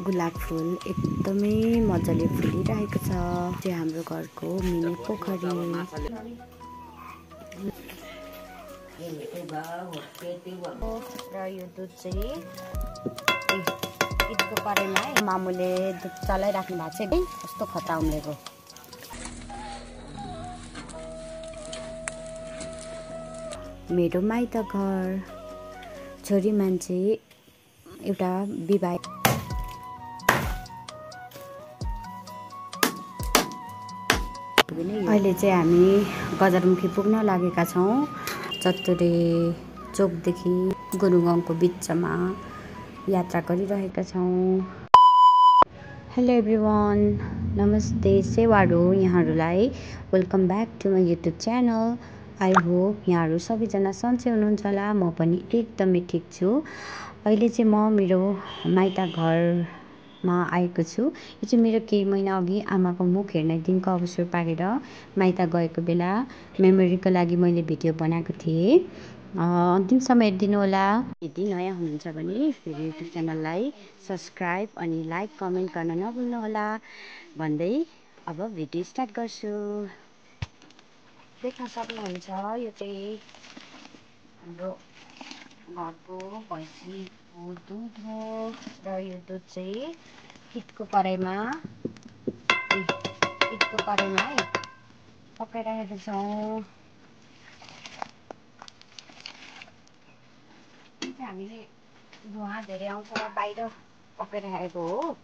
गुलाब फुल एकदमै मजाले फुलिरहेको छ। त्यो हाम्रो घरको मिनी पोखरी। र यो दुध चाहिँ ईदको परेमा मामुले दुध चलाइराख्नु भएको छ। कस्तो खतरा उम्लेको। मेरो माइत घर छोरी मान्छे एउटा विवाह अहिले चाहिँ हामी गजरमुखी पुग्न लागेका छौँ। चत्तुरे चोकदेखि गुरुगाउँको बिचमा यात्रा गरिरहेका छौँ। हेलो एभ्रिवान, नमस्ते, सेवारो यहाँहरूलाई welcome back to my YouTube channel. I hope यहाँहरू सबैजना सन्चै हुनुहुन्छ होला। म पनि एकदमै ठिक छु। अहिले चाहिँ म मेरो माइत घरमा आएको छु। यो चाहिँ मेरो केही महिना अघि आमाको मुख हेर्ने दिनको अवसर पारेर माइत गएको बेला मेमोरीको लागि मैले भिडियो बनाएको थिएँ। अन्तिमसम्म हेरिदिनु होला। यदि नयाँ हुनुहुन्छ भने फेरि युट्युब च्यानललाई सब्सक्राइब अनि लाइक कमेन्ट गर्न नभुल्नु होला भन्दै अब भिडियो स्टार्ट गर्छु। देख्न सक्नुहुन्छ यो चाहिँ हाम्रो घरको भैँसीको दुध हो। र यो दुध चाहिँ ईदको कराईमा पकाइरहेको छौँ। हामीले धुवा धेरै आउँछ र बाहिर पकाइरहेको हो।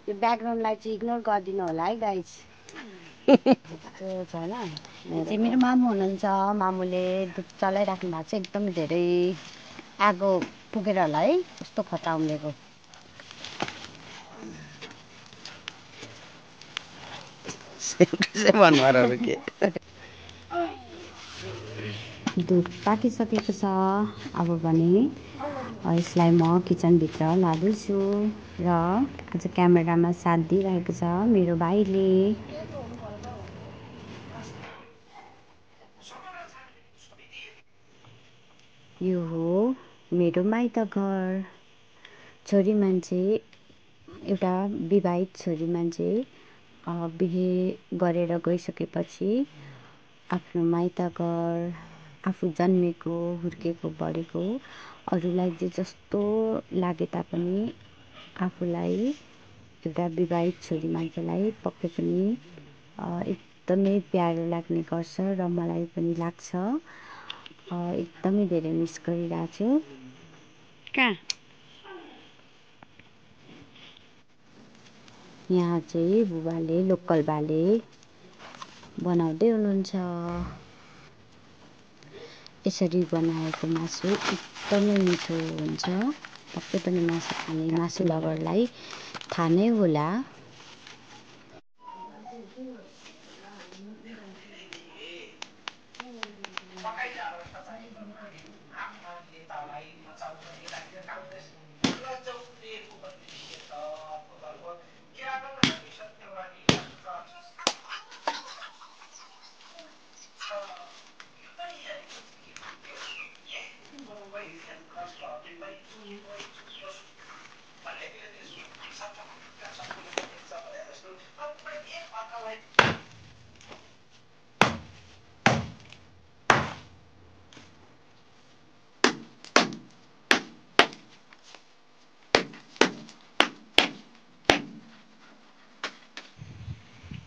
यो ब्याकग्राउन्डलाई चाहिँ इग्नोर गरिदिनु होला है गाइज। त्यो छैन, चाहिँ मेरो मामु हुनुहुन्छ। मामुले दुध चलाइराख्नु भएको छ। एकदमै धेरै आगो पुगेर होला है, कस्तो खतरा उम्लेको। दुध पाकिसकेको छ। अब भने यसलाई म किचनभित्र लाँदैछु र आज क्यामेरामा साथ दिइरहेको छ मेरो भाइले। यो हो मेरो माइत घर। छोरी मान्छे एउटा विवाहित छोरी मान्छे बिहे गरेर गइसकेपछि आफ्नो माइत घर, आफू जन्मेको, हुर्केको, बढेको अरूलाई जे जस्तो लागे तापनि आफूलाई एउटा विवाहित छोरी मान्छेलाई पक्कै पनि एकदमै प्यारो लाग्ने गर्छ र मलाई पनि लाग्छ। एकदमै धेरै मिस गरिरहेको छु। यहाँ चाहिँ बुबाले लोकल बाले बनाउँदै हुनुहुन्छ। यसरी बनाएको मासु एकदमै मिठो हुन्छ। पक्कै पनि मासु खाने मासु लभरलाई थाहा नै होला।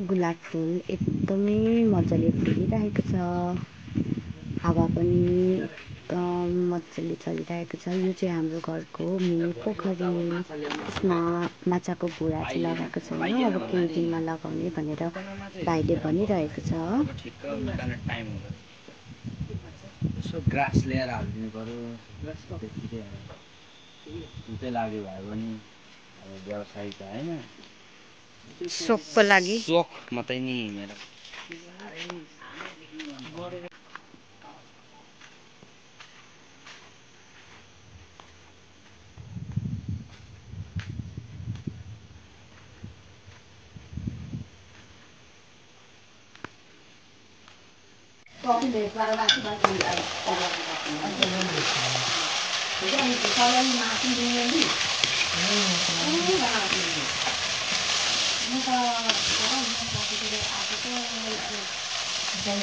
गुलाब फुल एकदमै मजाले फुलिरहेको छ। हावा पनि एकदम मजाले चलिरहेको छ। यो चाहिँ हाम्रो घरको मिनी पोखरी। यसमा माछाको भुरा चाहिँ लगाएको छैन, अब केही दिनमा लगाउने भनेर भाइले भनिरहेको छ। ग्रास ल्याएर हालिदिनु पर्यो। लाग्यो भयो भने अब व्यवसायिक होइन, सोखको लागि सोख मात्रै नि मेरो। Masuk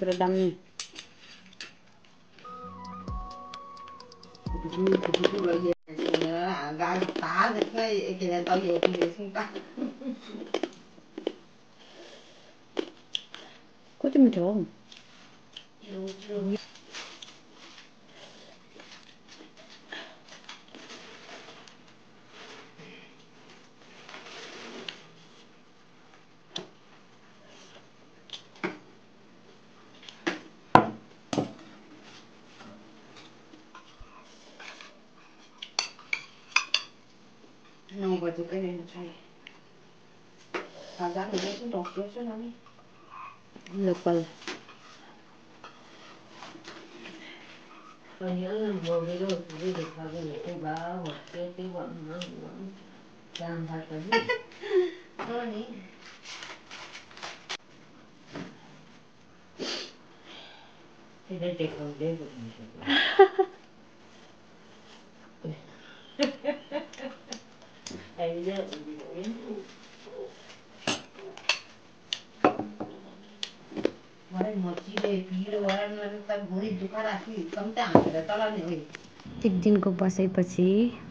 ke dalam ni. Kok cuma jauh? Não vou ter que ir no chai. Agora eu vou dar o que não. Local. Coi nhớ vô cái đó cái được vào cái báo hoặc cái bọn nó làm thật là thôi đi. Thế đây để không để được. Ai giờ एक दिनको बसाइपछि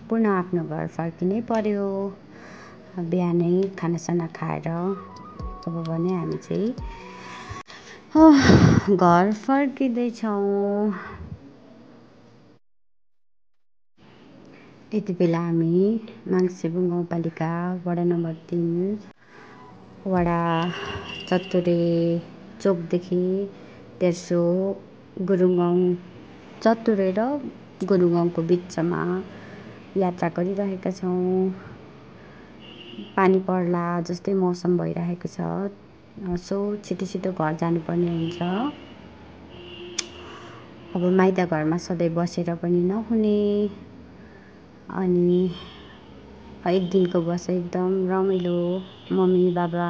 पुनः आफ्नो घर फर्किनै पर्यो। बिहानै खानासाना खाएर अब भने हामी चाहिँ घर फर्किँदैछौँ। यति बेला हामी माङ्सेबुङ गाउँपालिका वडा नम्बर 3 वडा चतुरे चोकदेखि तेर्सो गुरुङ गाउँ चतुरे र गुरुङ गाउँको बिचमा यात्रा गरिरहेका छौँ। पानी पर्ला जस्तै मौसम भइरहेको छ। सो छिटो छिटो घर जानुपर्ने हुन्छ। अब माइत घरमा सधैँ बसेर पनि नहुने। अनि एक दिनको बसाइ एकदम रमाइलो। मम्मी बाबा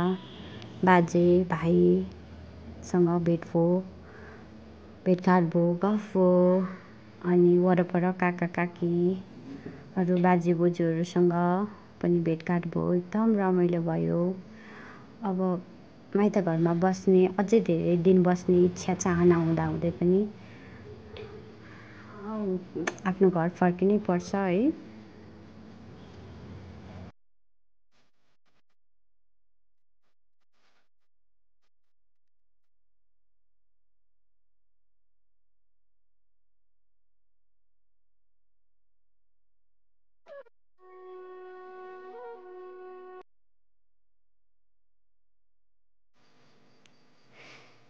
बाजे भाइसँग भेटघाट भयो, गफ भयो। अनि वरपर काका काकीहरू बाजे बोजूहरूसँग पनि भेटघाट भयो। एकदम रमाइलो भयो। अब माइत घरमा बस्ने अझै धेरै दिन बस्ने इच्छा चाहना हुँदाहुँदै पनि आफ्नो घर फर्किनै पर्छ है।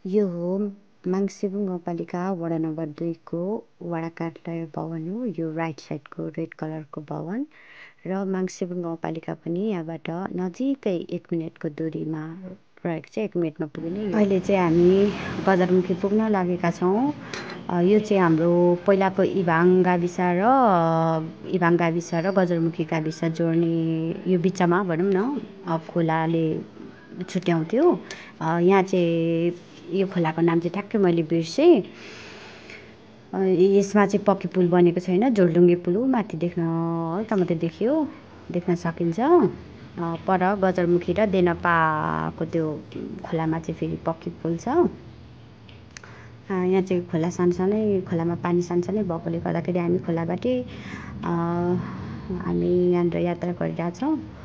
यो हो माङ्सेबुङ गाउँपालिका वडा नम्बर 2 को वडा कार्यालय भवन हो। यो राइट साइडको रेड कलरको भवन र माङ्सेबुङ गाउँपालिका पनि यहाँबाट नजिकै 1 मिनटको दूरीमा रहेको छ। 1 मिनटमा पुग्ने। अहिले चाहिँ हामी गजरमुखी पुग्न लागेका छौँ। यो चाहिँ हाम्रो पहिलाको इभाङ गाविस र गजरमुखी गाविस जोड्ने यो बिचमा भनौँ न खोलाले छुट्याउँथ्यो। यहाँ चाहिँ यो खोलाको नाम चाहिँ ठ्याक्कै मैले बिर्सेँ। यसमा चाहिँ पक्की पुल बनेको छैन। झोलडुङ्गे पुल हो। माथि देख्न हल्का मात्रै देख्न सकिन्छ। पर गजरमुखी र देनपाको त्यो खोलामा चाहिँ फेरि पक्की पुल छ। यहाँ चाहिँ खोला सानसानै खोलामा पानी सानसानै भएकोले गर्दाखेरि हामी खोलाबाटै हामी यहाँनिर यात्रा गरिरहेछौँ।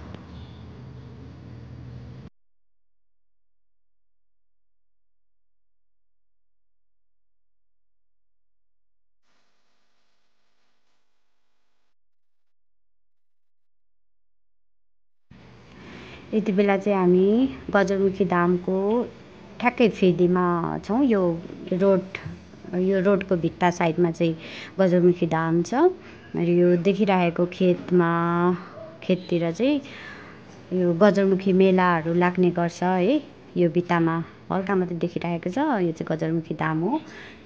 यति बेला चाहिँ हामी गजरमुखी धामको ठ्याक्कै फेदीमा छौँ। यो रोडको भित्ता साइडमा चाहिँ गजरमुखी धाम छ। र यो देखिरहेको खेततिर चाहिँ यो गजरमुखी मेलाहरू लाग्ने गर्छ है। यो भित्तामा हल्का मात्रै देखिरहेको छ। यो चाहिँ गजरमुखी धाम हो।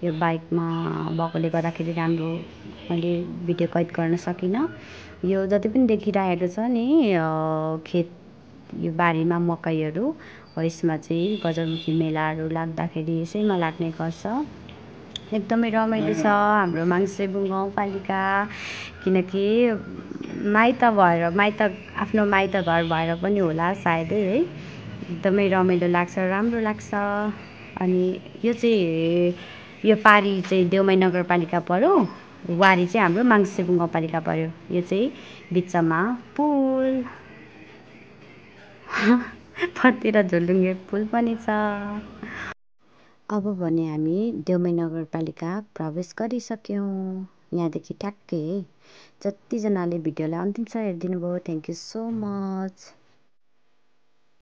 यो बाइकमा भएकोले गर्दाखेरि राम्रो मैले भिडियो कैद गर्न सकिनँ। यो जति पनि देखिरहेको छ नि यो बारीमा मकैहरू हो, यसमा चाहिँ गजलमुखी मेलाहरू लाग्दाखेरि यसैमा लाग्ने गर्छ। एकदमै रमाइलो छ हाम्रो मङ्सिरबुङ गाउँपालिका, किनकि आफ्नो माइत घर भएर पनि होला सायदै है, एकदमै रमाइलो लाग्छ, राम्रो लाग्छ। अनि यो पारी चाहिँ देउमाई नगरपालिका पर्यो, वारी चाहिँ हाम्रो मङ्सिरबुङ गाउँपालिका पर्यो। यो चाहिँ बिचमा पुल परतिर झोलुङ्गे पुल पनि छ। अब भने हामी देउमाई नगरपालिका प्रवेश गरिसक्यौँ। यहाँदेखि ठ्याक्कै है। जतिजनाले भिडियोलाई अन्तिमसम्म हेरिदिनु भयो, थ्याङ्क यू सो मच।